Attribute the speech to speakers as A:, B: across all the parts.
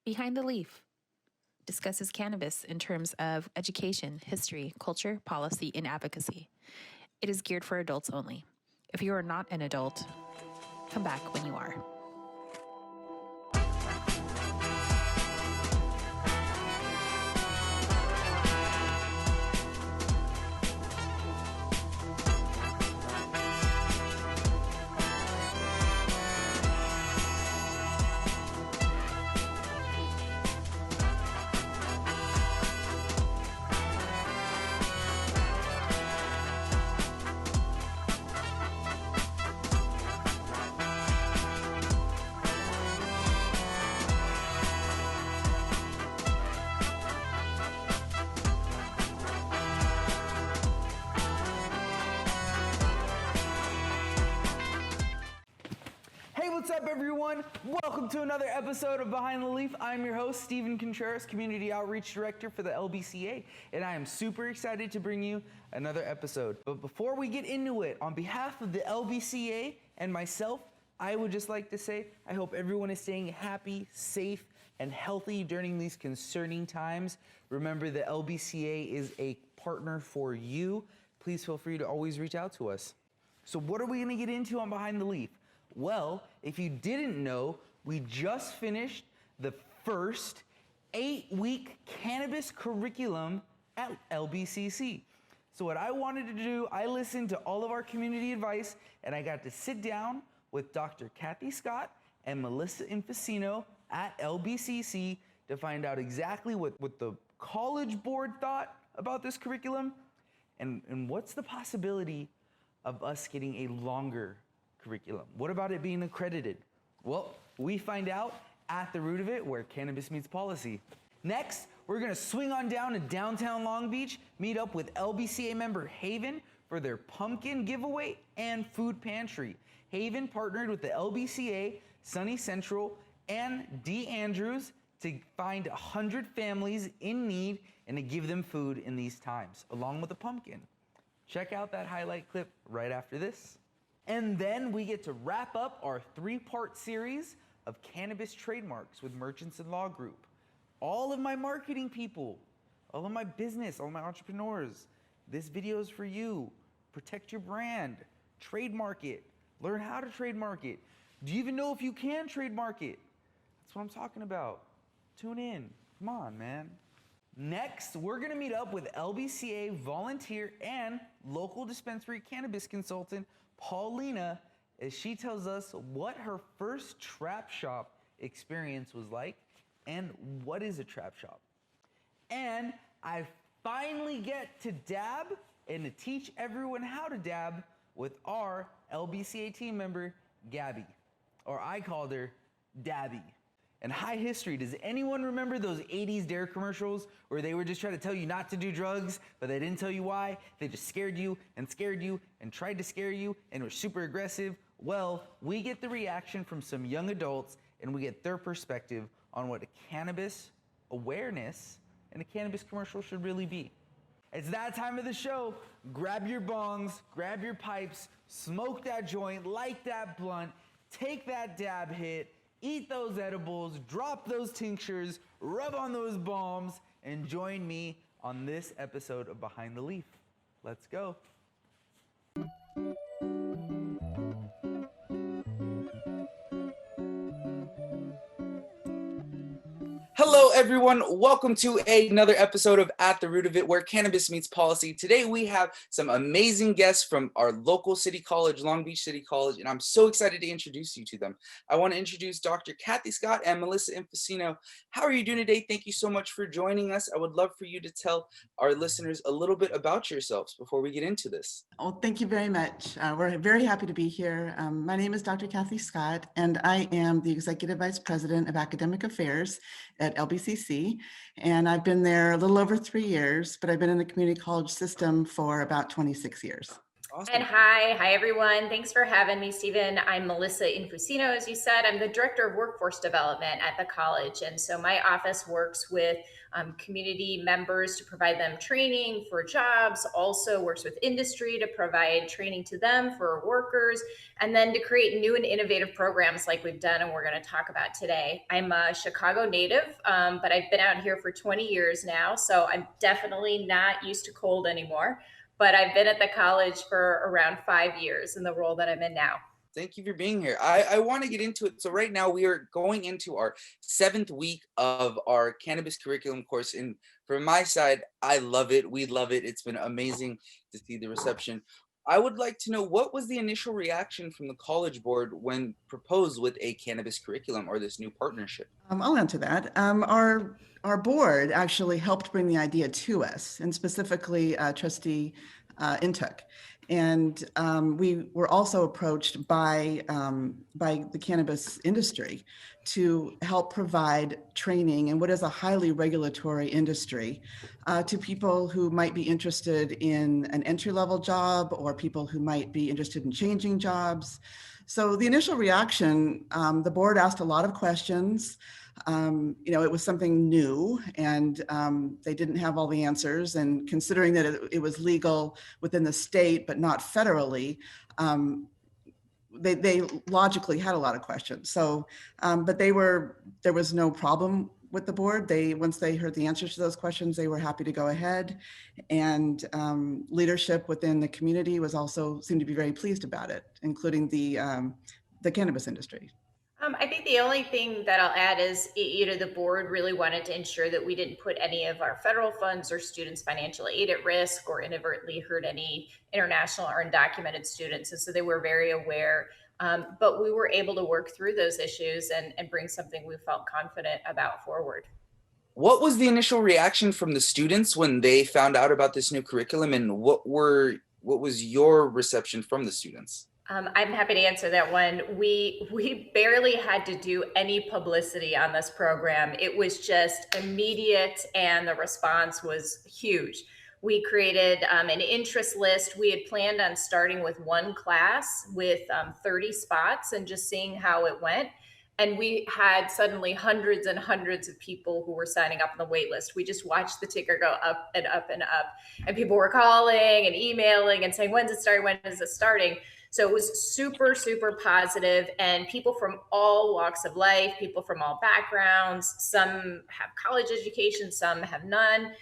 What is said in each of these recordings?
A: Behind the Leaf discusses cannabis in terms of education, history, culture, policy, and advocacy. It is geared for adults only. If you are not an adult, come back when you are.
B: What's up, everyone? Welcome to another episode of Behind the Leaf. I'm your host, Steven Contreras, Community Outreach Director for the LBCA, and I am super excited to bring you another episode. But before we get into it, on behalf of the LBCA and myself, I would just like to say I hope everyone is staying happy, safe, and healthy during these concerning times. Remember, the LBCA is a partner for you. Please feel free to always reach out to us. So what are we going to get into on Behind the Leaf? Well, if you didn't know, we just finished the first 8-week cannabis curriculum at LBCC. So what I wanted to do, I listened to all of our community advice, and I got to sit down with Dr. Kathy Scott and Melissa Infusino at LBCC to find out exactly what the College Board thought about this curriculum, and what's the possibility of us getting a longer curriculum. What about it being accredited? Well, we find out at the root of it, where cannabis meets policy. Next, we're gonna swing on down to downtown Long Beach, meet up with LBCA member Haven for their pumpkin giveaway and food pantry. Haven partnered with the LBCA, Sunny Central, and D. Andrews to find 100 families in need and to give them food in these times, along with a pumpkin. Check out that highlight clip right after this. And then we get to wrap up our 3-part series of cannabis trademarks with Murchinson Law Group. All of my marketing people, all of my business, all my entrepreneurs, this video is for you. Protect your brand, trademark it, learn how to trademark it. Do you even know if you can trademark it? That's what I'm talking about. Tune in, come on, man. Next, we're gonna meet up with LBCA volunteer and local dispensary cannabis consultant, Paulina, as she tells us what her first trap shop experience was like and what is a trap shop. And I finally get to dab and to teach everyone how to dab with our LBCA team member, Gabby, or I called her Dabby. And high history, does anyone remember those 80s Dare commercials where they were just trying to tell you not to do drugs, but they didn't tell you why? They just scared you and tried to scare you and were super aggressive? Well, we get the reaction from some young adults, and we get their perspective on what a cannabis awareness and a cannabis commercial should really be. It's that time of the show. Grab your bongs, grab your pipes, smoke that joint, light that blunt, take that dab hit, eat those edibles, drop those tinctures, rub on those balms, and join me on this episode of Behind the Leaf. Let's go. Hello, everyone. Welcome to another episode of At the Root of It, where cannabis meets policy. Today, we have some amazing guests from our local city college, Long Beach City College, and I'm so excited to introduce you to them. I want to introduce Dr. Kathy Scott and Melissa Infusino. How are you doing today? Thank you so much for joining us. I would love for you to tell our listeners a little bit about yourselves before we get into this.
C: Oh, thank you very much. We're very happy to be here. My name is Dr. Kathy Scott, and I am the Executive Vice President of Academic Affairs at LBCC, and I've been there a little over 3 years, but I've been in the community college system for about 26 years.
D: And
B: Awesome.
D: hi everyone. Thanks for having me, Stephen. I'm Melissa Infusino, as you said. I'm the Director of Workforce Development at the college. And so my office works with community members to provide them training for jobs, also works with industry to provide training to them for workers, and then to create new and innovative programs like we've done and we're going to talk about today. I'm a Chicago native, but I've been out here for 20 years now, so I'm definitely not used to cold anymore. But I've been at the college for around 5 years in the role that I'm in now.
B: Thank you for being here. I want to get into it. So right now we are going into our 7th week of our cannabis curriculum course. And from my side, I love it. We love it. It's been amazing to see the reception. I would like to know, what was the initial reaction from the college board when proposed with a cannabis curriculum or this new partnership?
C: I'll answer that. Our board actually helped bring the idea to us, and specifically Trustee Intuck. And we were also approached by the cannabis industry to help provide training in what is a highly regulatory industry to people who might be interested in an entry-level job or people who might be interested in changing jobs. So the initial reaction, the board asked a lot of questions. It was something new, and they didn't have all the answers. And considering that it was legal within the state, but not federally, they logically had a lot of questions. So, but there was no problem with the board. Once they heard the answers to those questions, they were happy to go ahead. And leadership within the community seemed to be very pleased about it, including the cannabis industry.
D: I think the only thing that I'll add is, the board really wanted to ensure that we didn't put any of our federal funds or students' financial aid at risk or inadvertently hurt any international or undocumented students. And so they were very aware. But we were able to work through those issues and bring something we felt confident about forward.
B: What was the initial reaction from the students when they found out about this new curriculum, and what was your reception from the students?
D: I'm happy to answer that one. We barely had to do any publicity on this program. It was just immediate, and the response was huge. We created an interest list. We had planned on starting with one class with 30 spots and just seeing how it went. And we had suddenly hundreds and hundreds of people who were signing up on the wait list. We just watched the ticker go up and up and up. And people were calling and emailing and saying, when's it starting? When is it starting? So it was super, super positive, and people from all walks of life, people from all backgrounds, some have college education, some have none,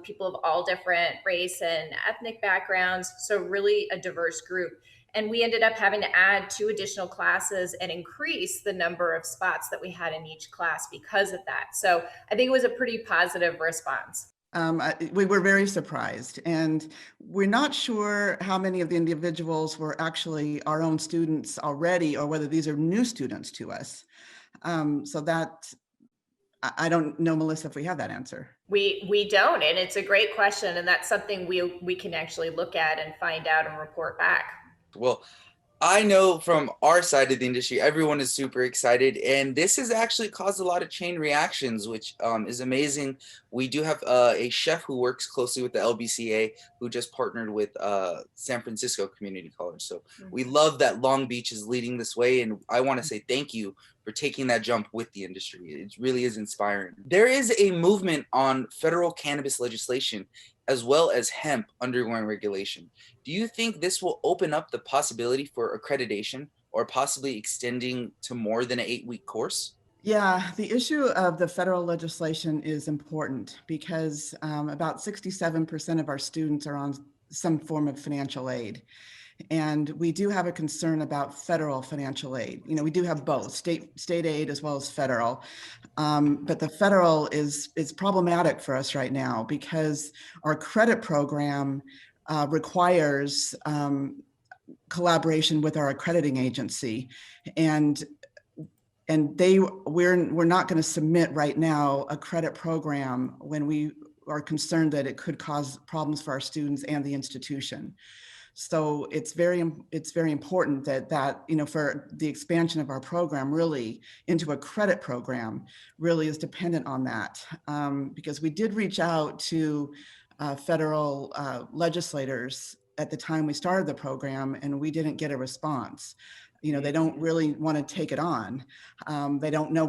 D: people of all different race and ethnic backgrounds. So really a diverse group. And we ended up having to add 2 additional classes and increase the number of spots that we had in each class because of that. So I think it was a pretty positive response.
C: We were very surprised, and we're not sure how many of the individuals were actually our own students already, or whether these are new students to us. So that, I don't know, Melissa, if we have that answer.
D: We don't, and it's a great question, and that's something we can actually look at and find out and report back.
B: Well, I know from our side of the industry, everyone is super excited, and this has actually caused a lot of chain reactions, which is amazing. We do have a chef who works closely with the LBCA, who just partnered with San Francisco Community College. So we love that Long Beach is leading this way, and I want to say thank you for taking that jump with the industry. It really is inspiring. There is a movement on federal cannabis legislation, as well as hemp undergoing regulation. Do you think this will open up the possibility for accreditation or possibly extending to more than an 8-week course?
C: Yeah, the issue of the federal legislation is important because about 67% of our students are on some form of financial aid. And we do have a concern about federal financial aid. We do have both state aid as well as federal. But the federal is problematic for us right now because our credit program requires collaboration with our accrediting agency, and we're not going to submit right now a credit program when we are concerned that it could cause problems for our students and the institution. So it's very important that for the expansion of our program really into a credit program really is dependent on that, because we did reach out to federal legislators at the time we started the program, and we didn't get a response. They don't really want to take it on. They don't know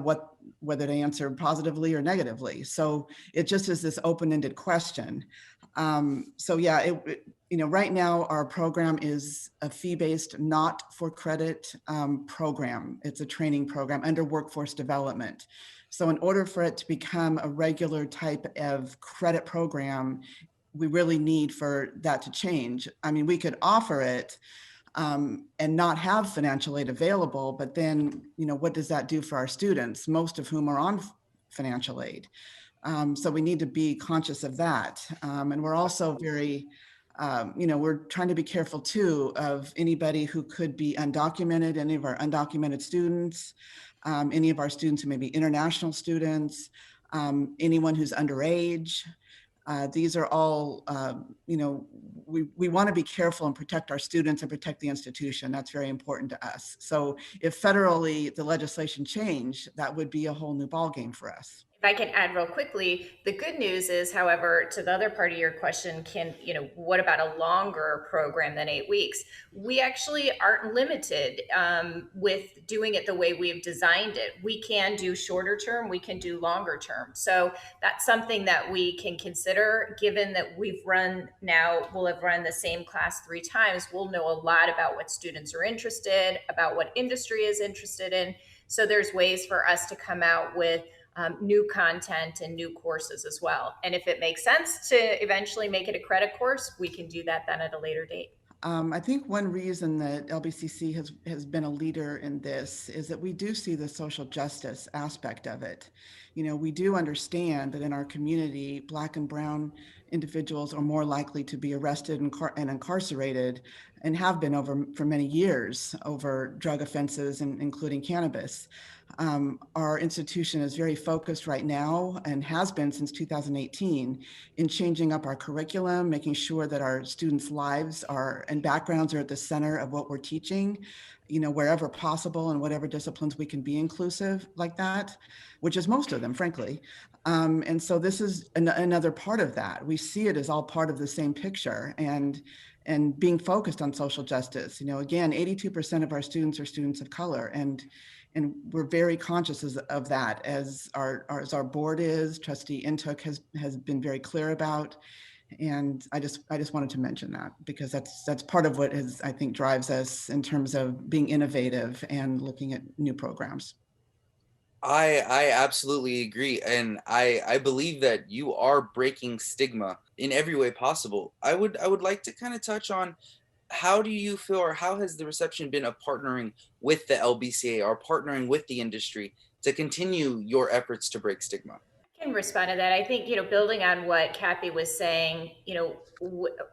C: whether to answer positively or negatively. So it just is this open-ended question. Right now our program is a fee-based, not for credit program. It's a training program under workforce development. So in order for it to become a regular type of credit program, we really need for that to change. I mean, we could offer it and not have financial aid available, but then, what does that do for our students, most of whom are on financial aid? So we need to be conscious of that. And we're also very, we're trying to be careful too of anybody who could be undocumented, any of our undocumented students, any of our students who may be international students, anyone who's underage. These are all, we want to be careful and protect our students and protect the institution. That's very important to us. So if federally the legislation changed, that would be a whole new ballgame for us.
D: If I can add real quickly, the good news is, however, to the other part of your question, what about a longer program than 8 weeks? We actually aren't limited with doing it the way we've designed it. We can do shorter term, we can do longer term. So that's something that we can consider, given that we'll have run the same class 3 times. We'll know a lot about what students are interested, about what industry is interested in. So there's ways for us to come out with new content and new courses as well. And if it makes sense to eventually make it a credit course, we can do that then at a later date.
C: I think one reason that LBCC has been a leader in this is that we do see the social justice aspect of it. We do understand that in our community, Black and Brown individuals are more likely to be arrested and incarcerated, and have been for many years over drug offenses, including cannabis. Our institution is very focused right now, and has been since 2018, in changing up our curriculum, making sure that our students' lives and backgrounds are at the center of what we're teaching, wherever possible, and whatever disciplines we can be inclusive like that, which is most of them, frankly. And so this is another part of that. We see it as all part of the same picture, and being focused on social justice. Again, 82% of our students are students of color, and we're very conscious of that, as our board is. Trustee Intook has been very clear about, and I just wanted to mention that, because that's part of what I think drives us in terms of being innovative and looking at new programs.
B: I absolutely agree, and I believe that you are breaking stigma in every way possible. I would like to kind of touch on, how do you feel, or how has the reception been of partnering with the LBCA or partnering with the industry to continue your efforts to break stigma?
D: I can respond to that. I think, building on what Kathy was saying,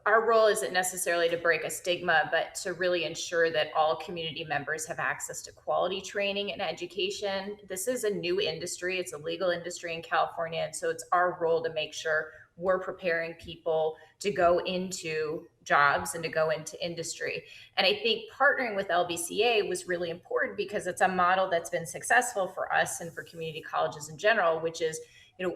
D: our role isn't necessarily to break a stigma, but to really ensure that all community members have access to quality training and education. This is a new industry. It's a legal industry in California. And so it's our role to make sure we're preparing people to go into jobs and to go into industry. And I think partnering with LBCA was really important, because it's a model that's been successful for us and for community colleges in general, which is,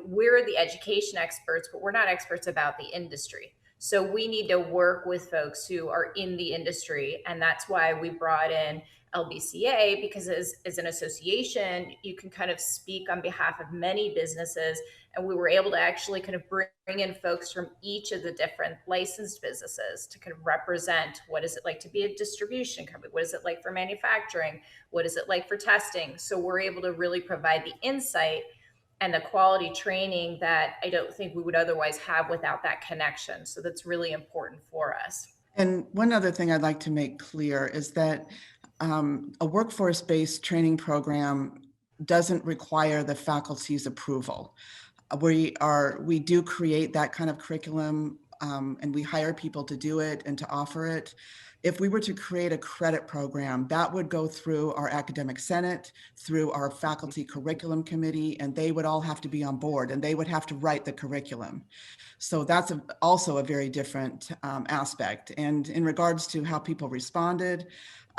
D: we're the education experts, but we're not experts about the industry. So we need to work with folks who are in the industry. And that's why we brought in LBCA, because as an association, you can kind of speak on behalf of many businesses. And we were able to actually kind of bring in folks from each of the different licensed businesses to kind of represent, what is it like to be a distribution company? What is it like for manufacturing? What is it like for testing? So we're able to really provide the insight and the quality training that I don't think we would otherwise have without that connection. So that's really important for us.
C: And one other thing I'd like to make clear is that a workforce-based training program doesn't require the faculty's approval. We do create that kind of curriculum, and we hire people to do it and to offer it. If we were to create a credit program, that would go through our academic senate, through our faculty curriculum committee, and they would all have to be on board, and they would have to write the curriculum. So that's also a very different aspect. And in regards to how people responded,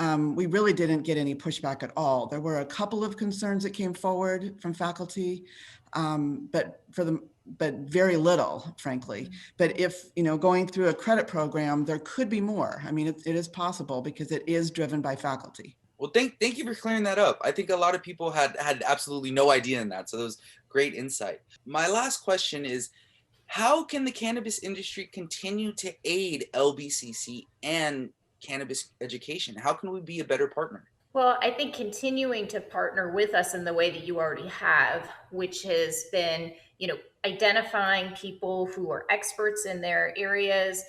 C: we really didn't get any pushback at all. There were a couple of concerns that came forward from faculty, but for the very little, frankly. But if, going through a credit program, there could be more. I mean, it is possible because it is driven by faculty.
B: Well, thank you for clearing that up. I think a lot of people had absolutely no idea in that. So that was great insight. My last question is, how can the cannabis industry continue to aid LBCC and cannabis education? How can we be a better partner?
D: Well, I think continuing to partner with us in the way that you already have, which has been, identifying people who are experts in their areas,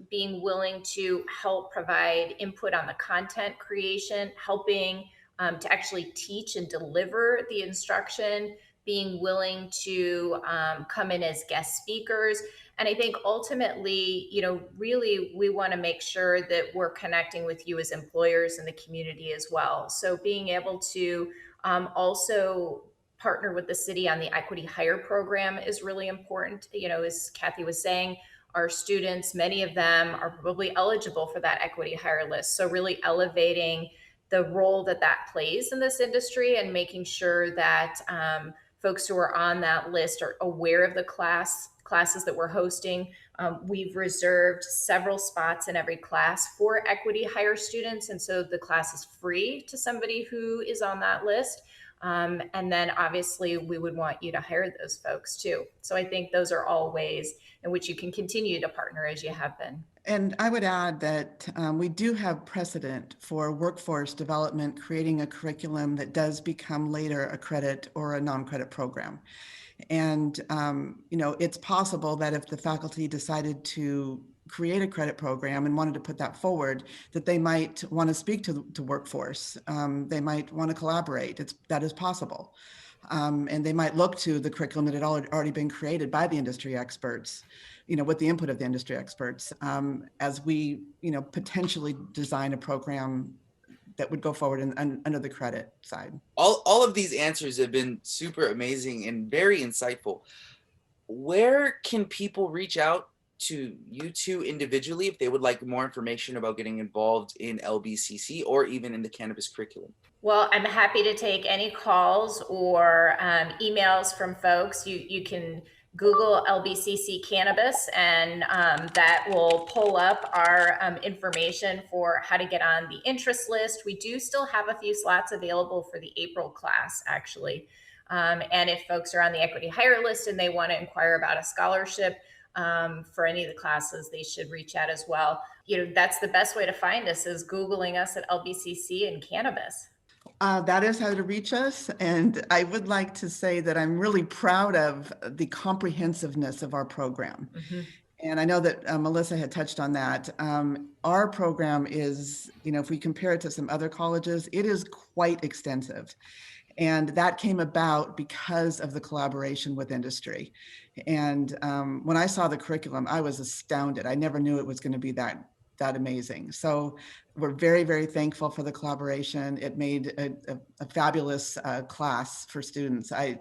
D: being willing to help provide input on the content creation, helping to actually teach and deliver the instruction, being willing to come in as guest speakers. And I think ultimately, really we want to make sure that we're connecting with you as employers in the community as well. So being able to also partner with the city on the equity hire program is really important. As Kathy was saying, our students, many of them are probably eligible for that equity hire list. So really elevating the role that plays in this industry and making sure that folks who are on that list are aware of the classes that we're hosting. We've reserved several spots in every class for equity hire students. And so the class is free to somebody who is on that list. And then obviously we would want you to hire those folks too. So I think those are all ways in which you can continue to partner as you have been.
C: And I would add that we do have precedent for workforce development, creating a curriculum that does become later a credit or a non-credit program. And, it's possible that if the faculty decided to create a credit program and wanted to put that forward, that they might want to speak to workforce. They might want to collaborate. That is possible. And they might look to the curriculum that had already been created by the industry experts, with the input of the industry experts, as we, potentially design a program that would go forward under the credit side.
B: All of these answers have been super amazing and very insightful. Where can people reach out to you two individually if they would like more information about getting involved in LBCC or even in the cannabis curriculum?
D: Well, I'm happy to take any calls or emails from folks. You can Google LBCC Cannabis, and that will pull up our information for how to get on the interest list. We do still have a few slots available for the April class, actually. And if folks are on the equity hire list and they want to inquire about a scholarship for any of the classes, they should reach out as well. That's the best way to find us, is Googling us at LBCC and cannabis.
C: That is how to reach us. And I would like to say that I'm really proud of the comprehensiveness of our program. Mm-hmm. And I know that Melissa had touched on that. Our program is, if we compare it to some other colleges, it is quite extensive. And that came about because of the collaboration with industry. And when I saw the curriculum, I was astounded. I never knew it was going to be that amazing. So we're very, very thankful for the collaboration. It made a fabulous class for students. I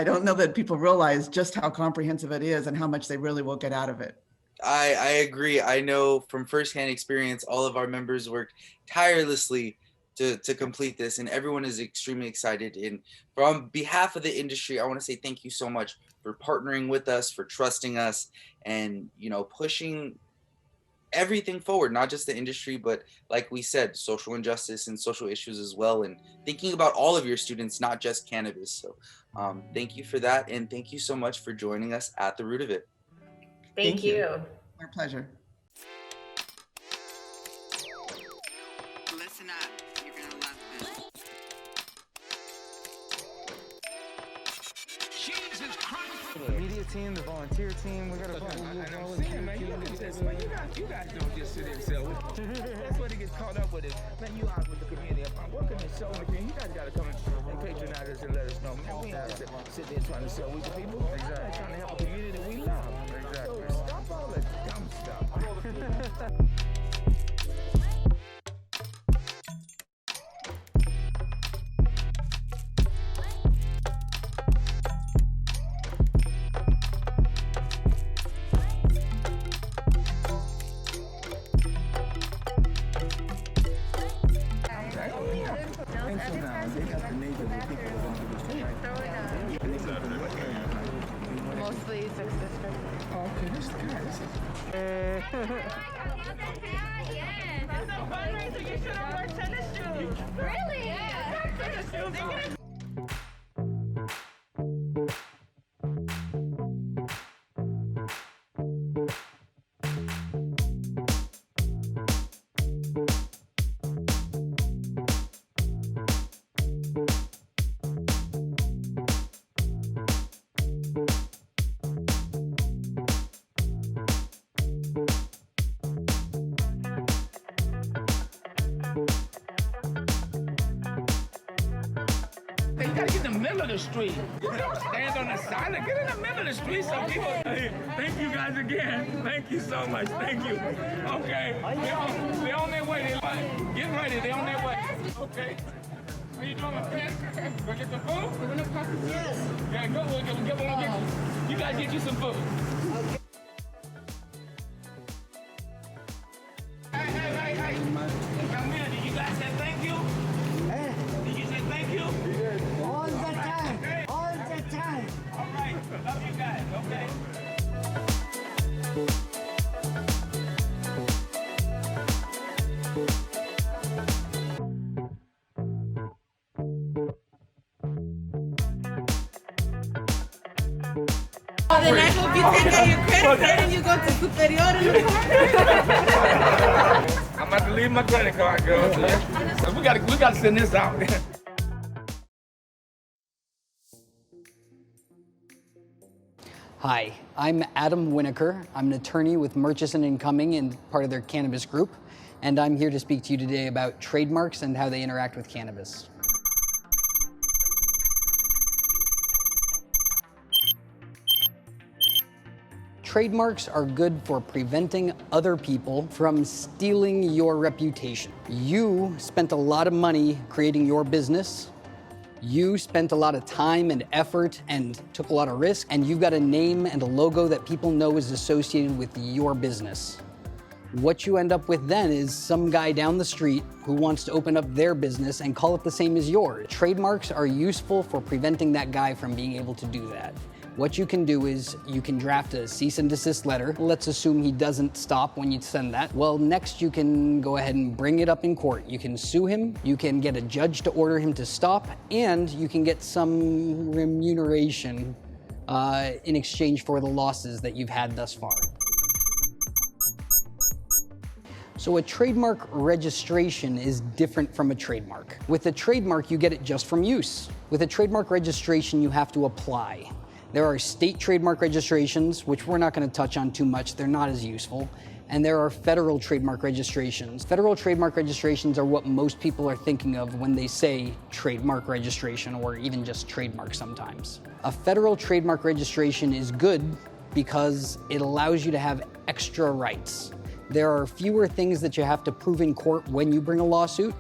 C: don't know that people realize just how comprehensive it is and how much they really will get out of it.
B: I agree. I know from firsthand experience, all of our members worked tirelessly to complete this, and everyone is extremely excited. And from behalf of the industry, I want to say thank you so much for partnering with us, for trusting us, and pushing everything forward, not just the industry, but like we said, social injustice and social issues as well, and thinking about all of your students, not just cannabis. So thank you for that, and thank you so much for joining us at The Root of It.
D: Thank you.
C: Our pleasure.
E: Listen up, you're gonna love this. Jesus Christ!
F: The media team, the volunteer team, we got a volunteer
G: man, you guys don't just sit there and sell it. That's what it gets caught up with it. Man, you out with the community. If I'm working the show in the community, you guys gotta come and patronize us and let us know. Man, we ain't just sit there trying to sell with the people. Exactly. We're trying to help a community that we love. Exactly. So stop all that dumb stuff. They got the names of the people that are going to do this.
F: the E6 district.
G: Oh, okay, this guy, this is...
F: That's a fundraiser. You should have worn tennis shoes. Really? Yeah. Tennis shoes.
G: You gotta get in the middle of the street. You don't stand on the side. Get in the middle of the street so people... Hey, thank you guys again. Thank you so much. Thank you. Okay. They're on their way. Get ready. They're on their way. Okay. How you doing, my friend? Go get some food? We're gonna pass it. Yes. Yeah, go. We'll get one. You guys get you some food. Okay. Hey. Come here. Did you guys say thank you? Did you say thank you?
H: All the time. All the time.
G: All right. Love you guys. Okay.
I: Then I hope you take out your credit card and you go to Superior in the
G: I'm about to leave my credit card, girl. So we gotta send this out.
J: Hi, I'm Adam Winokur. I'm an attorney with Murchinson and Cumming and part of their cannabis group, and I'm here to speak to you today about trademarks and how they interact with cannabis. Trademarks are good for preventing other people from stealing your reputation. You spent a lot of money creating your business. You spent a lot of time and effort and took a lot of risk, and you've got a name and a logo that people know is associated with your business. What you end up with then is some guy down the street who wants to open up their business and call it the same as yours. Trademarks are useful for preventing that guy from being able to do that. What you can do is you can draft a cease and desist letter. Let's assume he doesn't stop when you send that. Well, next you can go ahead and bring it up in court. You can sue him, you can get a judge to order him to stop, and you can get some remuneration in exchange for the losses that you've had thus far. So a trademark registration is different from a trademark. With a trademark, you get it just from use. With a trademark registration, you have to apply. There are state trademark registrations, which we're not going to touch on too much. They're not as useful. And there are federal trademark registrations. Federal trademark registrations are what most people are thinking of when they say trademark registration, or even just trademark sometimes. A federal trademark registration is good because it allows you to have extra rights. There are fewer things that you have to prove in court when you bring a lawsuit,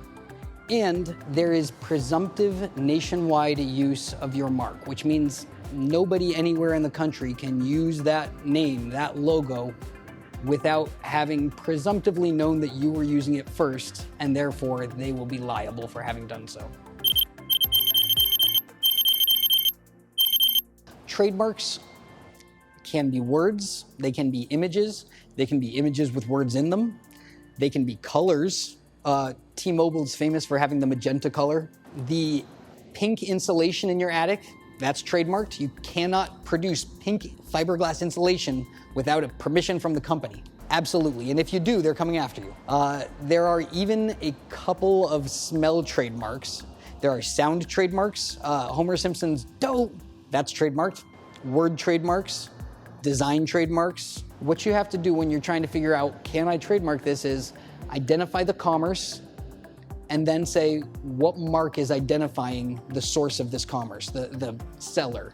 J: and there is presumptive nationwide use of your mark, which means nobody anywhere in the country can use that name, that logo, without having presumptively known that you were using it first, and therefore they will be liable for having done so. Trademarks can be words, they can be images with words in them, they can be colors. T-Mobile's famous for having the magenta color. The pink insulation in your attic, that's trademarked. You cannot produce pink fiberglass insulation without a permission from the company. Absolutely, and if you do, they're coming after you. There are even a couple of smell trademarks. There are sound trademarks. Homer Simpson's dope, that's trademarked. Word trademarks, design trademarks. What you have to do when you're trying to figure out, can I trademark this, is identify the commerce, and then say what mark is identifying the source of this commerce, the seller.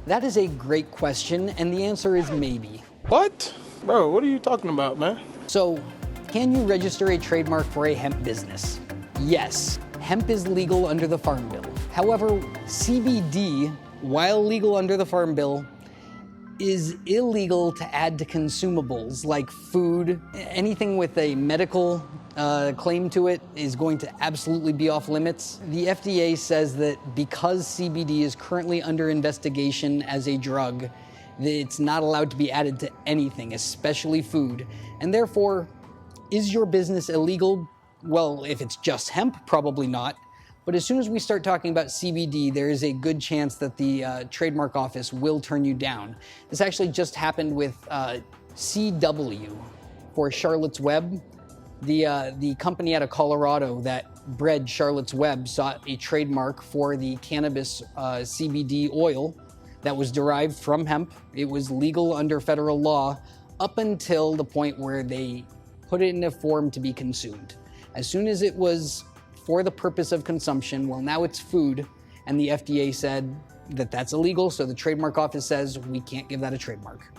J: That is a great question, and the answer is maybe.
K: What? Bro, what are you talking about, man?
J: So, can you register a trademark for a hemp business? Yes, hemp is legal under the Farm Bill. However, CBD, while legal under the Farm Bill, is illegal to add to consumables like food, anything with a medical claim to it is going to absolutely be off limits. The FDA says that because CBD is currently under investigation as a drug, that it's not allowed to be added to anything, especially food. And therefore, is your business illegal? Well, if it's just hemp, probably not. But as soon as we start talking about CBD, there is a good chance that the trademark office will turn you down. This actually just happened with CW for Charlotte's Web. The company out of Colorado that bred Charlotte's Web sought a trademark for the cannabis CBD oil that was derived from hemp. It was legal under federal law up until the point where they put it in a form to be consumed. As soon as it was for the purpose of consumption, well, now it's food, and the FDA said that that's illegal, so the trademark office says we can't give that a trademark.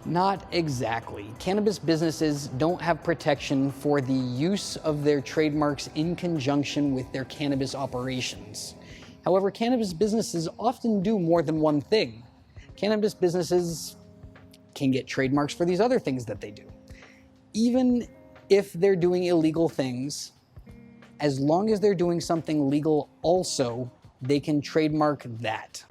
J: Not exactly. Cannabis businesses don't have protection for the use of their trademarks in conjunction with their cannabis operations. However, cannabis businesses often do more than one thing. Cannabis businesses can get trademarks for these other things that they do. Even if they're doing illegal things, as long as they're doing something legal also, they can trademark that.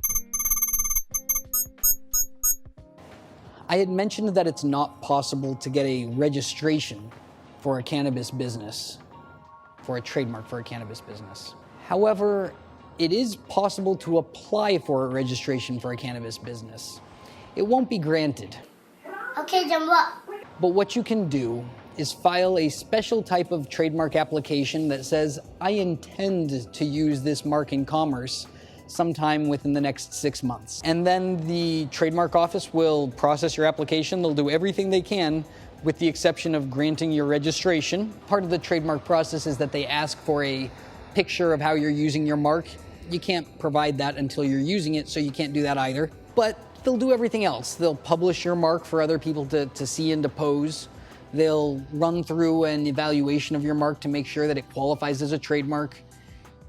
J: I had mentioned that it's not possible to get a registration for a cannabis business, for a trademark for a cannabis business. However, it is possible to apply for a registration for a cannabis business. It won't be granted.
H: Okay, then what?
J: But what you can do is file a special type of trademark application that says, I intend to use this mark in commerce sometime within the next 6 months. And then the trademark office will process your application. They'll do everything they can with the exception of granting your registration. Part of the trademark process is that they ask for a picture of how you're using your mark. You can't provide that until you're using it, so you can't do that either. But they'll do everything else. They'll publish your mark for other people to see and to pose. They'll run through an evaluation of your mark to make sure that it qualifies as a trademark.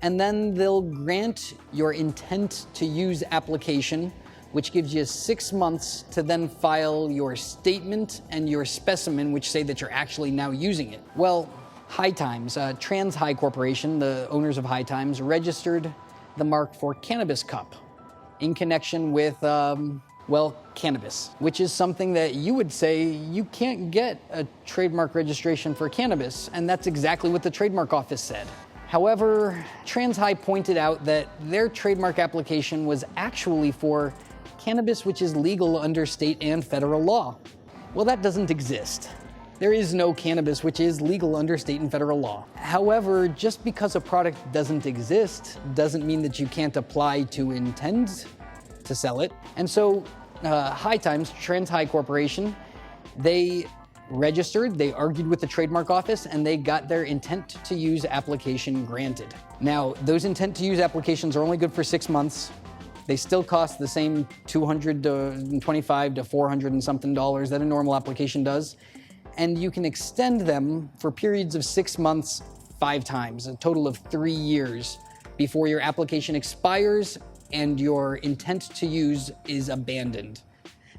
J: And then they'll grant your intent to use application, which gives you 6 months to then file your statement and your specimen, which say that you're actually now using it. Well, High Times, Trans High Corporation, the owners of High Times, registered the mark for Cannabis Cup in connection with, cannabis, which is something that you would say you can't get a trademark registration for cannabis, and that's exactly what the trademark office said. However, Trans High pointed out that their trademark application was actually for cannabis which is legal under state and federal law. Well, that doesn't exist. There is no cannabis which is legal under state and federal law. However, just because a product doesn't exist doesn't mean that you can't apply to intend to sell it. And so High Times, Trans High Corporation, they registered, they argued with the trademark office, and they got their intent to use application granted. Now, those intent to use applications are only good for 6 months. They still cost the same $225 to $400 and something that a normal application does. And you can extend them for periods of 6 months 5 times, a total of 3 years, before your application expires and your intent to use is abandoned,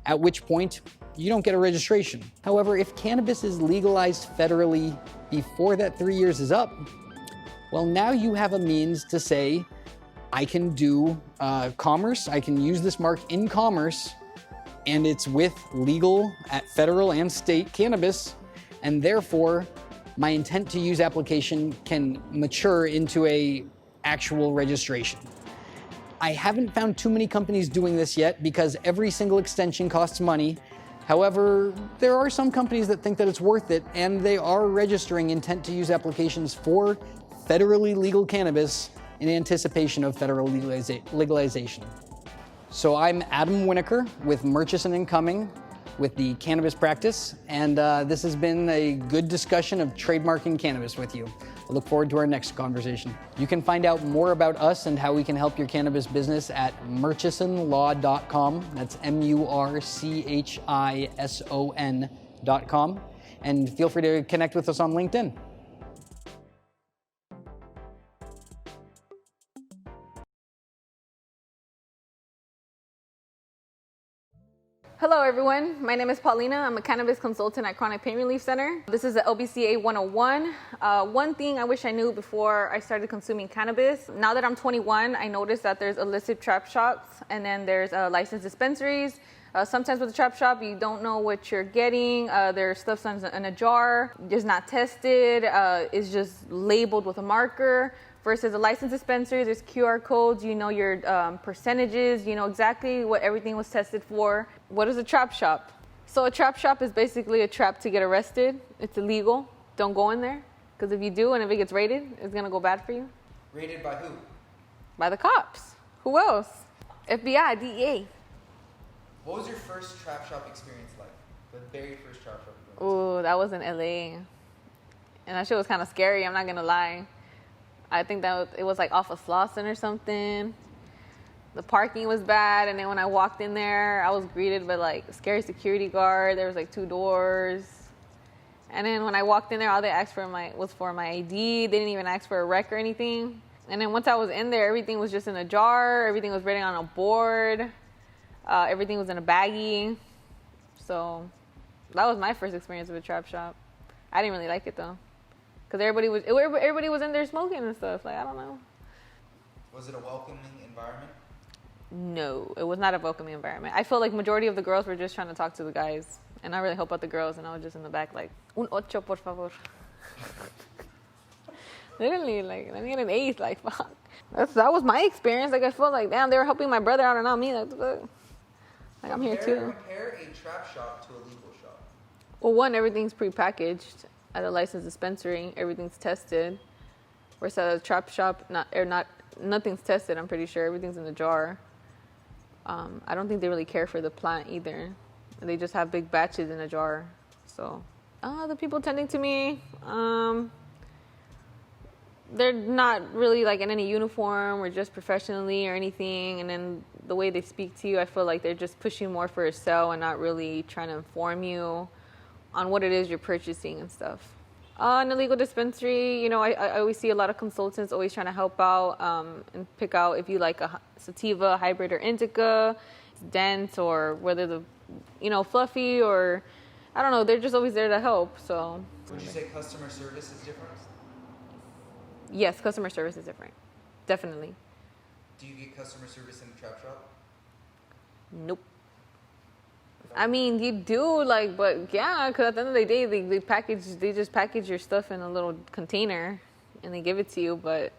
J: at which point you don't get a registration. However, if cannabis is legalized federally before that 3 years is up, well, now you have a means to say, I can do commerce, I can use this mark in commerce, and it's with legal at federal and state cannabis, and therefore my intent to use application can mature into a actual registration. I haven't found too many companies doing this yet because every single extension costs money. However, there are some companies that think that it's worth it, and they are registering intent to use applications for federally legal cannabis in anticipation of federal legalization. So I'm Adam Winokur with Murchinson & Cumming with the cannabis practice, and this has been a good discussion of trademarking cannabis with you. I look forward to our next conversation. You can find out more about us and how we can help your cannabis business at murchisonlaw.com. That's MURCHISON.com. And feel free to connect with us on LinkedIn.
L: Hello everyone. My name is Paulina. I'm a cannabis consultant at Chronic Pain Relief Center. This is the LBCA 101. One thing I wish I knew before I started consuming cannabis. Now that I'm 21, I noticed that there's illicit trap shops and then there's licensed dispensaries. Sometimes with the trap shop, you don't know what you're getting. There's stuff in a jar, it's not tested, it's just labeled with a marker. Versus a licensed dispensary, there's QR codes, you know your percentages, you know exactly what everything was tested for. What is a trap shop? So a trap shop is basically a trap to get arrested. It's illegal. Don't go in there. Because if you do and if it gets raided, it's going to go bad for you.
B: Raided by who?
L: By the cops. Who else? FBI, DEA.
B: What was your first trap shop experience like? The very first trap shop experience?
L: Ooh, that was in LA. And that shit was kind of scary, I'm not going to lie. I think it was like off of Slauson or something. The parking was bad, and then when I walked in there, I was greeted by like a scary security guard. There was like 2 doors. And then when I walked in there, all they asked for was for my ID. They didn't even ask for a rec or anything. And then once I was in there, everything was just in a jar. Everything was written on a board. Everything was in a baggie. So that was my first experience with a trap shop. I didn't really like it though. Because everybody was in there smoking and stuff. Like, I don't know.
B: Was it a welcoming environment?
L: No, it was not a welcoming environment. I feel like majority of the girls were just trying to talk to the guys and not really help out the girls. And I was just in the back like, un ocho, por favor. Literally, like, let me get an 8. Like, fuck. That was my experience. Like, I felt like, damn, they were helping my brother out and not me. Like, I'm here too.
B: Compare a trap shop to a legal shop.
L: Well, one, everything's prepackaged. At a licensed dispensary, everything's tested. Whereas at a trap shop, nothing's tested. I'm pretty sure everything's in the jar. I don't think they really care for the plant either. They just have big batches in a jar. So, the people tending to me, they're not really like in any uniform or just professionally or anything. And then the way they speak to you, I feel like they're just pushing more for a sale and not really trying to inform you on what it is you're purchasing and stuff. In a legal dispensary, you know, I always see a lot of consultants always trying to help out and pick out if you like a sativa, hybrid, or indica, dense, or whether the, you know, fluffy, or I don't know. They're just always there to help. So.
B: Would you say customer service is different?
L: Yes, customer service is different. Definitely.
B: Do you get customer service in the trap shop?
L: Nope. I mean, you do, like, but yeah, because at the end of the day, they just package your stuff in a little container and they give it to you. But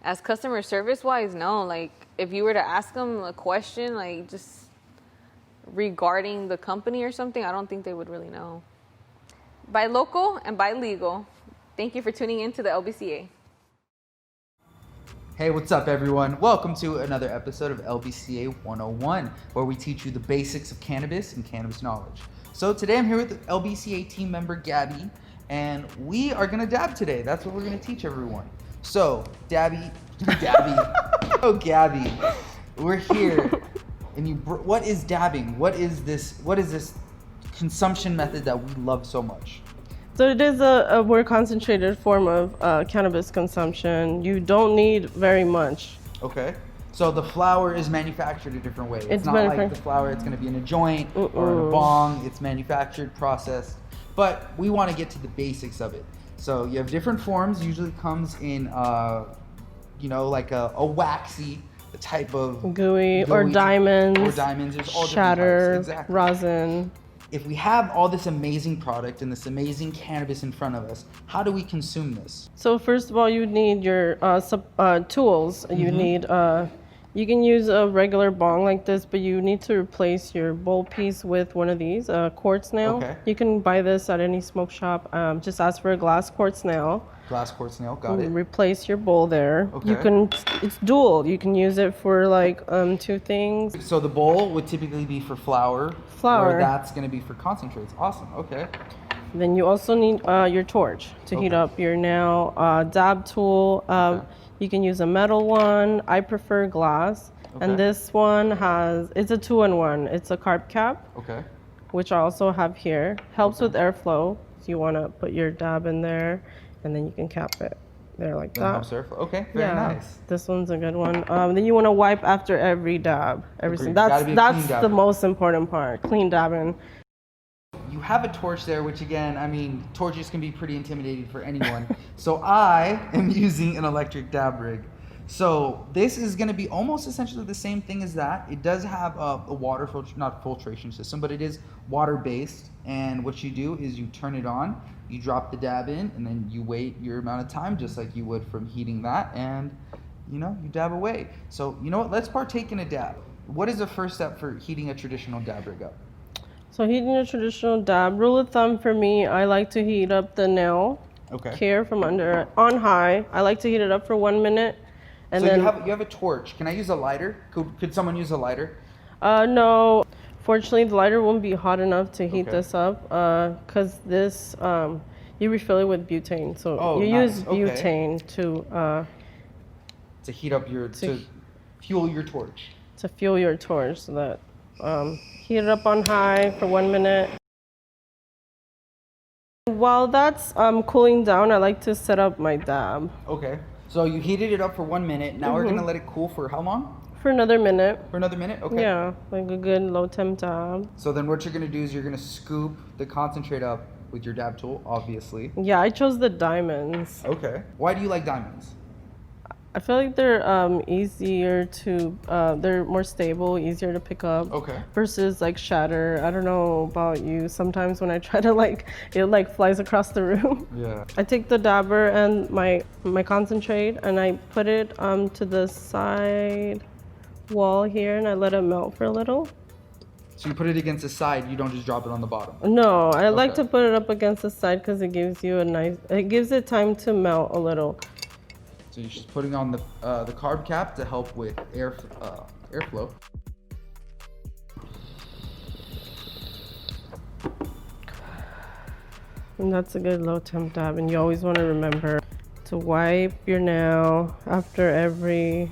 L: as customer service wise, no. Like, if you were to ask them a question, like, just regarding the company or something, I don't think they would really know. Buy local and buy legal. Thank you for tuning in to the LBCA.
B: Hey, what's up, everyone? Welcome to another episode of LBCA 101, where we teach you the basics of cannabis and cannabis knowledge. So today I'm here with LBCA team member Gabby, and we are gonna dab today. That's what we're gonna teach everyone. So, Gabby, oh Gabby, we're here, and what is dabbing? What is this consumption method that we love so much?
M: So it is a more concentrated form of cannabis consumption. You don't need very much.
B: Okay. So the flower is manufactured a different way. It's not like the flower it's going to be in a joint or in a bong. It's manufactured, processed. But we want to get to the basics of it. So you have different forms. Usually comes in, like a waxy type of
M: gooey or diamonds.
B: Or diamonds. There's all
M: shatter,
B: different types. Exactly.
M: Rosin.
B: If we have all this amazing product and this amazing cannabis in front of us, how do we consume this?
M: So first of all, you need your tools. You need, you can use a regular bong like this, but you need to replace your bowl piece with one of these, quartz nail. Okay. You can buy this at any smoke shop. Just ask for a glass quartz nail.
B: Glass quartz nail, got it.
M: Replace your bowl there.
B: Okay.
M: It's dual. You can use it for like 2 things.
B: So the bowl would typically be for flour. Or that's going to be for concentrates. Awesome. Okay.
M: Then you also need your torch to heat up your nail. Dab tool. You can use a metal one. I prefer glass. Okay. And this one it's a 2-in-1. It's a carb cap.
B: Okay.
M: Which I also have here. Helps with airflow. So you want to put your dab in there, and then you can cap it. there like
B: That
M: that.
B: helps airflow. Okay, very nice.
M: This one's a good one. Then you want to wipe after every dab.
B: Agreed.
M: That's
B: Clean
M: the
B: dabbing.
M: most important part. Clean dabbing.
B: You have a torch there, which again, I mean, torches can be pretty intimidating for anyone. So I am using an electric dab rig. So this is going to be almost essentially the same thing as that. It does have a water not filtration system, but it is water based. And what you do is you turn it on, you drop the dab in, and then you wait your amount of time, just like you would from heating that, and you dab away. So you know what? Let's partake in a dab. What is the first step for heating a traditional dab rig up?
M: So heating a traditional dab, rule of thumb for me, I like to heat up the nail.
B: Okay.
M: Here from under on high. I like to heat it up for 1 minute. And
B: so
M: then
B: you have a torch. Can I use a lighter? Could someone use a lighter?
M: No. Fortunately, the lighter won't be hot enough to heat this up because this, you refill it with butane. So you use butane
B: to heat up to fuel your torch.
M: To fuel your torch. So that heat it up on high for 1 minute. While that's cooling down, I like to set up my dab.
B: Okay. So you heated it up for 1 minute. Now we're going to let it cool for how long?
M: For another minute.
B: For another minute? Okay.
M: Yeah, like a good low temp dab.
B: So then what you're going to do is you're going to scoop the concentrate up with your dab tool, obviously.
M: Yeah, I chose the diamonds.
B: Okay. Why do you like diamonds?
M: I feel like they're easier to, they're more stable, easier to pick up.
B: Okay.
M: Versus like shatter. I don't know about you. Sometimes when I try to it flies across the room.
B: Yeah.
M: I take the dabber and my concentrate and I put it to the side wall here and I let it melt for a little.
B: So you put it against the side, you don't just drop it on the bottom?
M: No, I like to put it up against the side because it gives you it gives it time to melt a little.
B: So you're just putting on the carb cap to help with airflow.
M: And that's a good low temp dab. And you always want to remember to wipe your nail after every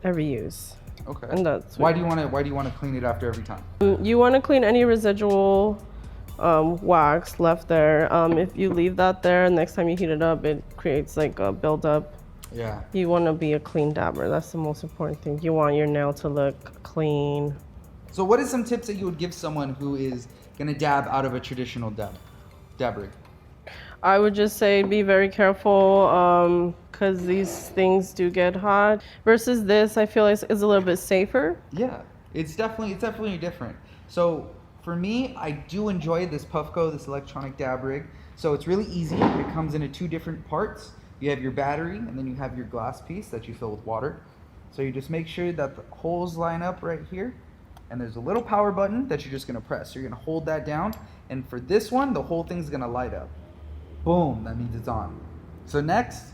M: use.
B: Okay.
M: And that's
B: why do you want to clean it after every time?
M: You want to clean any residual wax left there. If you leave that there, next time you heat it up, it creates like a buildup.
B: Yeah.
M: You want to be a clean dabber. That's the most important thing. You want your nail to look clean.
B: So what are some tips that you would give someone who is going to dab out of a traditional dab rig?
M: I would just say be very careful because these things do get hot. Versus this, I feel like is a little bit safer.
B: Yeah, it's definitely different. So for me, I do enjoy this Puffco, this electronic dab rig. So it's really easy. It comes into two different parts. You have your battery and then you have your glass piece that you fill with water. So you just make sure that the holes line up right here. And there's a little power button that you're just gonna press. So you're gonna hold that down. And for this one, the whole thing's gonna light up. Boom, that means it's on. So next,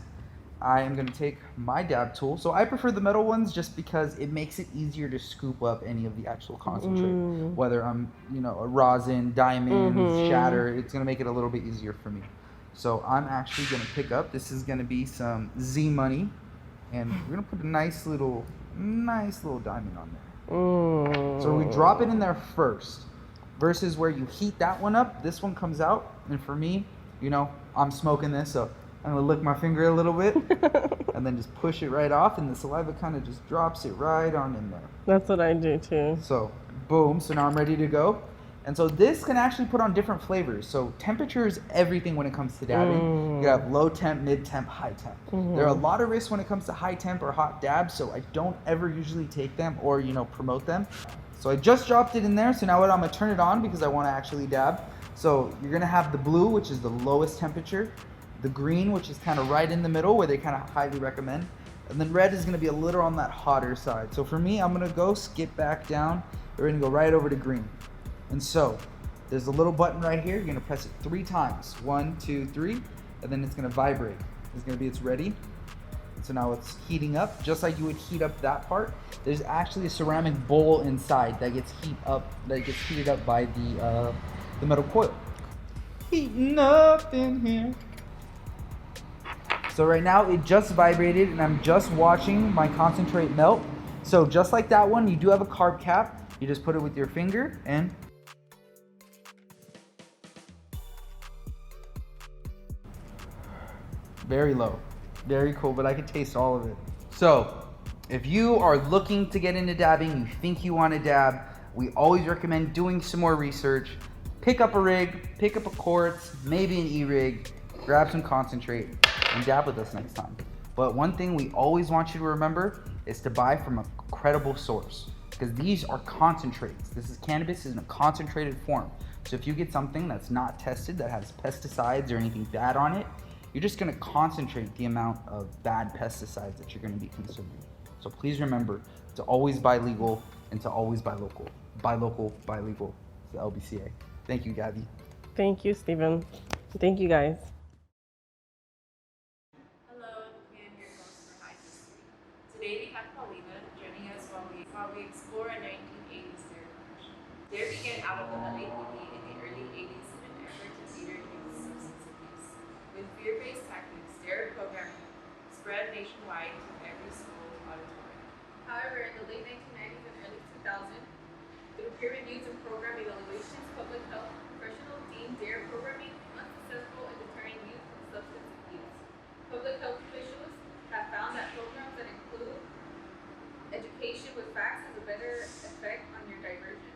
B: I am gonna take my dab tool. So I prefer the metal ones just because it makes it easier to scoop up any of the actual concentrate. Whether I'm, a rosin, diamonds, shatter, it's gonna make it a little bit easier for me. So I'm actually gonna pick up, this is gonna be some Z Money, and we're gonna put a nice little diamond on there. So we drop it in there first, versus where you heat that one up, this one comes out, and for me, I'm smoking this, so I'm gonna lick my finger a little bit, and then just push it right off, and the saliva kind of just drops it right on in there.
M: That's what I do too.
B: So, boom, so now I'm ready to go. And so this can actually put on different flavors. So temperature is everything when it comes to dabbing. You have low temp, mid temp, high temp. There are a lot of risks when it comes to high temp or hot dabs, so I don't ever usually take them or promote them. So I just dropped it in there, so now I'm gonna turn it on because I wanna actually dab. So you're gonna have the blue, which is the lowest temperature, the green, which is kind of right in the middle where they kind of highly recommend, and then red is gonna be a little on that hotter side. So for me, I'm gonna skip back down. We're gonna go right over to green. And so there's a little button right here. You're gonna press it 3 times. 1, 2, 3, and then it's gonna vibrate. It's ready. So now it's heating up, just like you would heat up that part. There's actually a ceramic bowl inside that gets heated up by the metal coil. Heating up in here. So right now it just vibrated and I'm just watching my concentrate melt. So just like that one, you do have a carb cap. You just put it with your finger and Very low. Very cool, but I can taste all of it. So, if you are looking to get into dabbing, you think you want to dab, we always recommend doing some more research. Pick up a rig, pick up a quartz, maybe an e-rig, grab some concentrate, and dab with us next time. But one thing we always want you to remember is to buy from a credible source, because these are concentrates. Cannabis is in a concentrated form. So if you get something that's not tested, that has pesticides or anything bad on it, you're just gonna concentrate the amount of bad pesticides that you're gonna be consuming. So please remember to always buy legal and to always buy local. Buy local, buy legal. It's the LBCA. Thank you, Gabby.
M: Thank you, Stephen. Thank you, guys.
N: Hello, and your host for High History. Today we have Paulina joining us while we explore a 1980s dairy commercial. Dairy began out of the LAPD in the early 80s in an effort to deter youth substance abuse. With fear-based tactics, dairy programming spread nationwide to every school auditorium. However, in the late 1990s and early 2000s, through peer reviews and program evaluations, public health professionals deemed dairy programming unsuccessful in deterring youth from substance abuse. Public health officials have found that programs that include education with facts has a better effect on your diversion.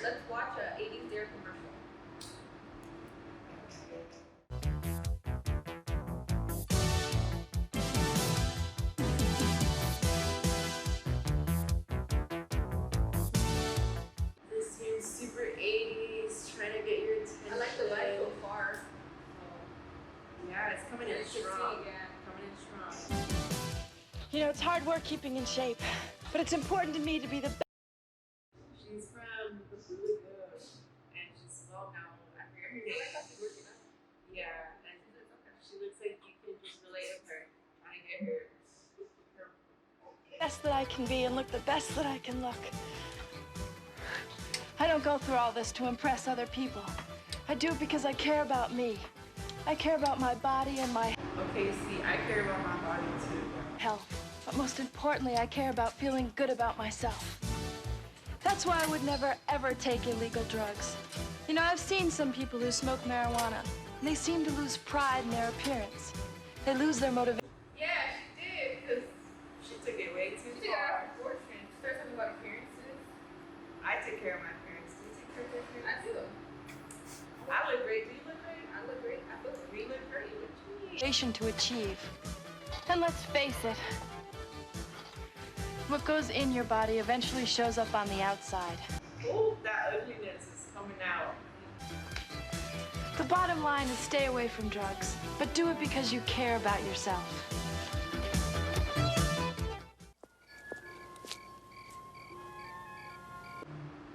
N: Let's watch a 80s dairy commercial. This seems super 80s, trying to get your attention. I like the light so far. Yeah, it's coming in strong. Coming in strong.
O: You know, it's hard work keeping in shape, but it's important to me to be the best.
N: She's from the Blue Lagoon, and she's well known. I forget her name. She's working out. Yeah, and she looks like you can just relate with her, trying to get her.
O: Best that I can be and look the best that I can look. I don't go through all this to impress other people. I do it because I care about me. I care about my body and my
N: Okay, see, I care about my body too.
O: health. But most importantly, I care about feeling good about myself. That's why I would never, ever take illegal drugs. You know, I've seen some people who smoke marijuana, and they seem to lose pride in their appearance. They lose their motivation.
N: Yeah, she did, because she took it way too far. She took it out of proportion. She started talking about appearances. I take care of my appearance. Do you take care of your appearance? I do. I look great. Do you look great? I look great. I look great. You look great. What you need?
O: To achieve. And let's face it, what goes in your body eventually shows up on the outside.
N: Oh, that ugliness is coming out.
O: The bottom line is stay away from drugs, but do it because you care about yourself.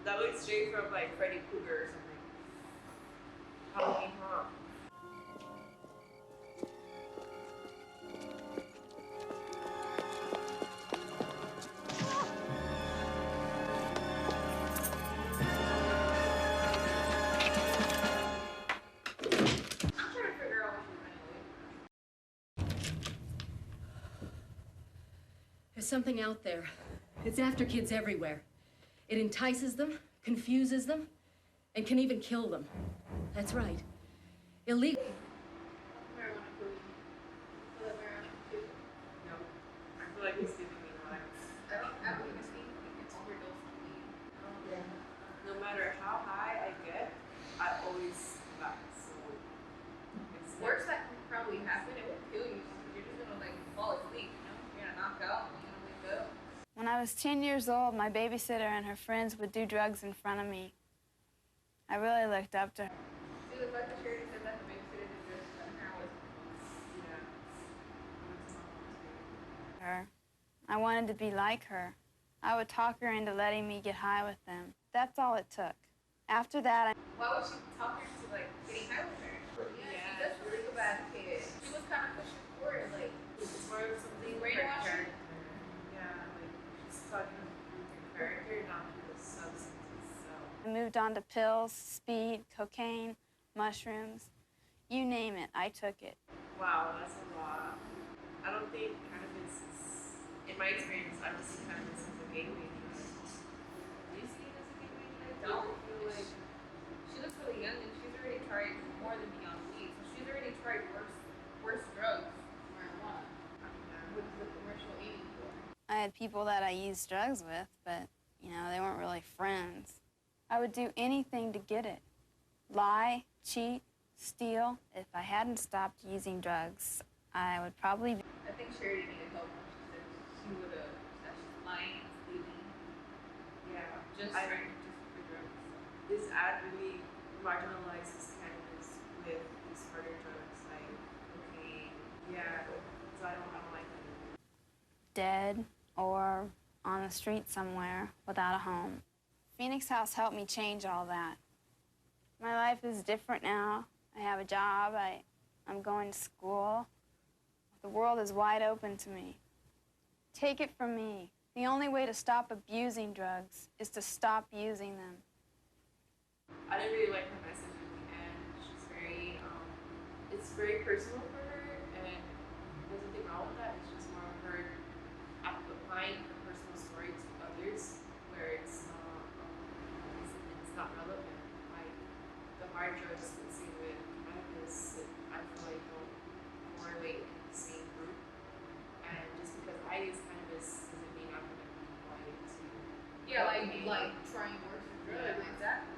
N: That looks straight from like Freddy Krueger or something. Halloween Horror.
P: There's something out there. It's after kids everywhere. It entices them, confuses them, and can even kill them. That's right. Illegal.
N: No, I feel like he's giving me vibes. I don't think it's overdose on weed. No matter how high I get, I always back. So it's worse that can probably happen. It will kill you. You're just gonna like fall asleep. You know, you're gonna knock out. You're gonna wake up.
Q: When I was 10 years old, my babysitter and her friends would do drugs in front of me. I really looked up to her.
N: See, the fact that she already said that the babysitter did drugs in front of her was,
Q: Her. I wanted to be like her. I would talk her into letting me get high with them. That's all it took. After that,
N: Why would she talk her to like getting high with her? Yeah, she does really a bad kid. She was kind of pushing for it, like it's more of something brainwashing. Yeah, like she's talking through her character, not through the substance itself.
Q: I moved on to pills, speed, cocaine, mushrooms. You name it, I took it.
N: Wow, that's a lot. I don't think cannabis is, in my experience, I don't see cannabis as a gateway drug. Do you see it as a gateway drug? I don't feel like she looks really young and she's already tried more than beyond weed. So she's already tried worse
Q: had people that I used drugs with, but, you know, they weren't really friends. I would do anything to get it. Lie, cheat, steal. If I hadn't stopped using drugs, I would probably be...
N: I think Charity needed help when she said she would have, that she's lying and stealing. Yeah, just for drugs.
R: This ad really marginalizes cannabis with these harder drugs like cocaine. Yeah, so I don't like it.
Q: Dead or on the street somewhere without a home. Phoenix House helped me change all that. My life is different now. I have a job. I'm going to school. The world is wide open to me. Take it from me. The only way to stop abusing drugs is to stop using them.
R: I didn't really like her message at the end. She's very, it's very personal for her, and there's nothing wrong with that. It's just more of her applying her personal story to others, where it's not relevant. Like the hard drugs that see with cannabis, I feel like don't correlate in the same group. And just because I use cannabis doesn't mean I'm gonna be wanting to.
N: Yeah, like trying worse drugs. Exactly.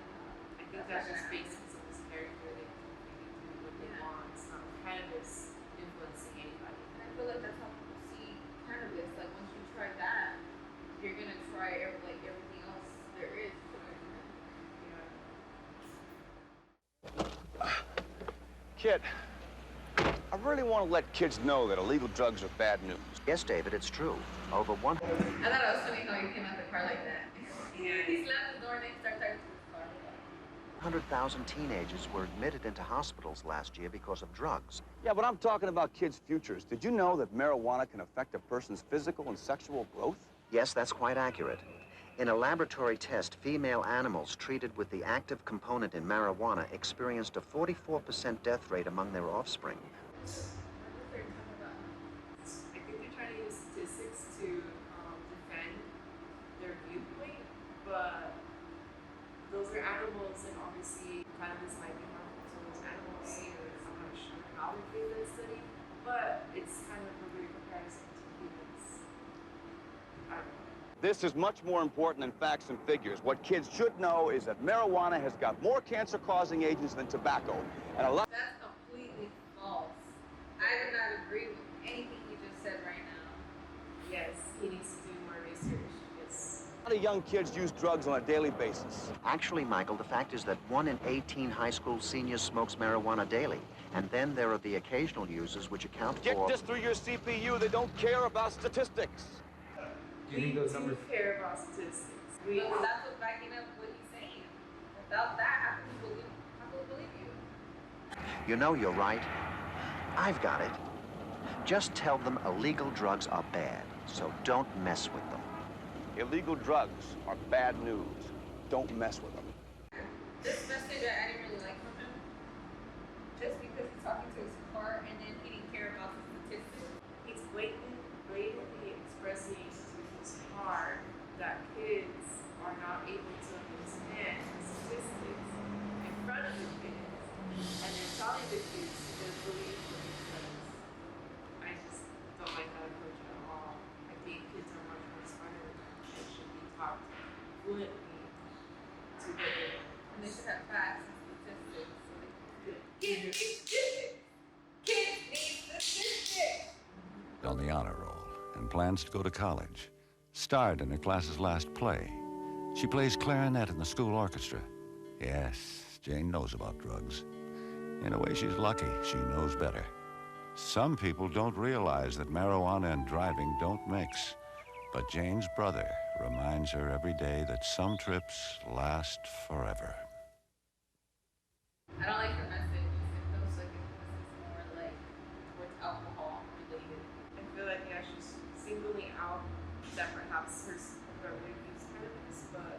R: I think that's just based on someone's character. They do what they want. It's not cannabis influencing anybody.
N: And I feel like that's how people see cannabis. Like once you try that, you're gonna try everything else there is.
S: Kid, I really want to let kids know that illegal drugs are bad news.
T: Yes, David, it's true. Over one...
N: I thought it was funny how you came out the car like that. He slammed the door and then started talking to his car.
T: 100,000 teenagers were admitted into hospitals last year because of drugs.
S: Yeah, but I'm talking about kids' futures. Did you know that marijuana can affect a person's physical and sexual growth?
T: Yes, that's quite accurate. In a laboratory test, female animals treated with the active component in marijuana experienced a 44% death rate among their offspring.
R: I think they're trying to use statistics to defend their viewpoint, but those are animals, and obviously cannabis might be harmful to those animals. I'm not sure how they do that study, but it's kind of a weird comparison to humans. I don't know.
S: This is much more important than facts and figures. What kids should know is that marijuana has got more cancer-causing agents than tobacco. And a lot...
N: That's completely false. I do not agree with anything you just said right now.
R: Yes, he needs to do more research. Yes.
S: A lot of young kids use drugs on a daily basis.
T: Actually, Michael, the fact is that 1 in 18 high school seniors smokes marijuana daily. And then there are the occasional users which account for...
S: Get this through your CPU. They don't care about statistics.
R: Do you think those numbers care about statistics?
N: That's what's backing up what he's saying. Without that, how can we believe you?
T: You know, you're right. I've got it. Just tell them illegal drugs are bad, so don't mess with them.
S: Illegal drugs are bad news. Don't mess with them.
N: This message I didn't really like from him. Just because he's talking to his car and then he didn't care about the statistics.
R: He's blatantly expressing to his car that kids are not able to understand the statistics in front of the kids. And they're telling the kids to just believe them because I just don't like that approach at all. I think kids are much more smarter than that. They should be taught fluently to get it.
N: And they should have facts and statistics. So they can kids need statistics. Kids need statistics.
U: On the honor roll and plans to go to college. Starred in her class's last play. She plays clarinet in the school orchestra. Yes, Jane knows about drugs. In a way, she's lucky. She knows better. Some people don't realize that marijuana and driving don't mix. But Jane's brother reminds her every day that some trips last forever.
N: I don't like her message. It feels like it's more like towards alcohol related.
R: I feel like she's singling out that perhaps her brother used cannabis, but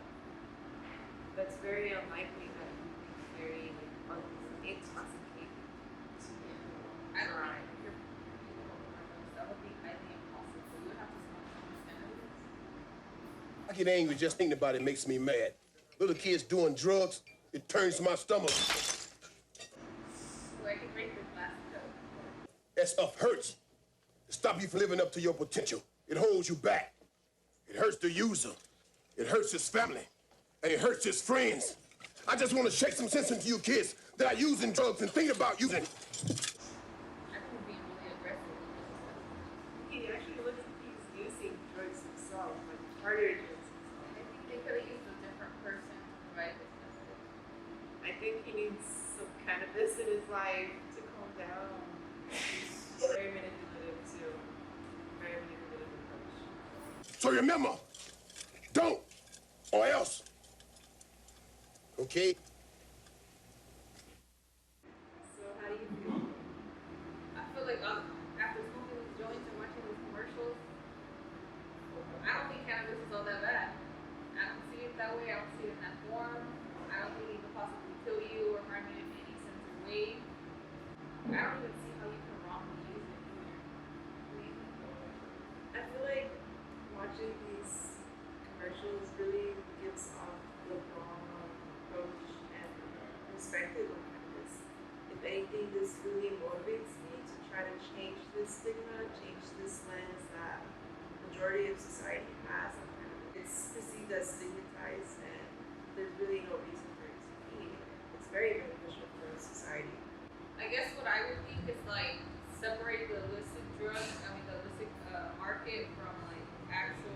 R: that's very unlikely that he would be very intoxicated to drive.
N: That would be highly impossible. You would have to smoke cannabis.
V: I get angry just thinking about it makes me mad. Little kids doing drugs, it turns my stomach.
N: So I can break your glass cup.
V: That stuff hurts. It stops you from living up to your potential. It holds you back. It hurts the user. It hurts his family. And it hurts his friends. I just want to shake some sense into you kids that are using drugs and thinking about using.
R: He actually looks like he's using drugs himself, like harder drugs himself.
N: I think they could have used a different person to provide this message.
R: I think he needs some cannabis in his life to calm down. He's very manipulative too. Very manipulative approach.
V: So remember, don't or else. Okay?
R: So how do you feel?
N: I feel like after smoking these joints and watching these commercials, I don't think cannabis is all that bad. I don't see it that way. I don't see it in that form. I don't think it could possibly kill you or harm you in any sense of way. I don't even see how you can wrongly use it either. What do you think?
R: I feel like watching these commercials really gives off the wrong approach and perspective on cannabis. If anything, this really motivates me to try to change this stigma, change this lens that the majority of society has on cannabis. It's perceived as stigmatized, and there's really no reason for it to be. It's very beneficial for society.
N: I guess what I would think is like separate the illicit the illicit market from like actual,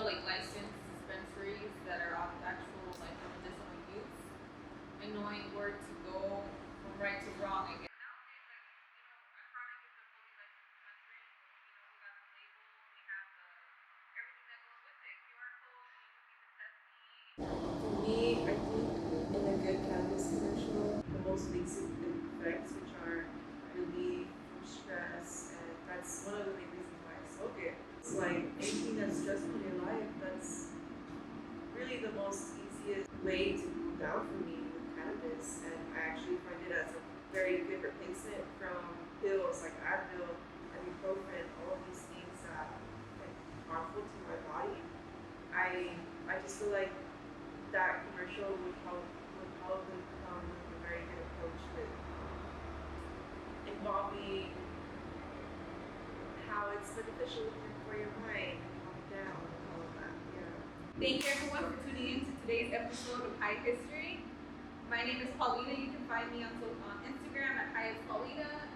N: like licensed dispensaries that are of actual like medicinal use, and knowing where to go from right to wrong. I guess.
R: For me, I think in a good cannabis commercial, the most basic effects, which are relief from stress, and that's one of the big reasons why I smoke it. It's like anything that's stressful in your life, that's really the most easiest way to cool down for me with cannabis. And I actually find it as a very good replacement from pills like Advil, ibuprofen, all of these things that can be harmful to my body. I just feel like that commercial would probably become a very good approach with involving how it's beneficial for your mind and calm down and all of that. Yeah.
N: Thank you everyone for tuning in to today's episode of High History. My name is Paulina. You can find me on Instagram at Paulina.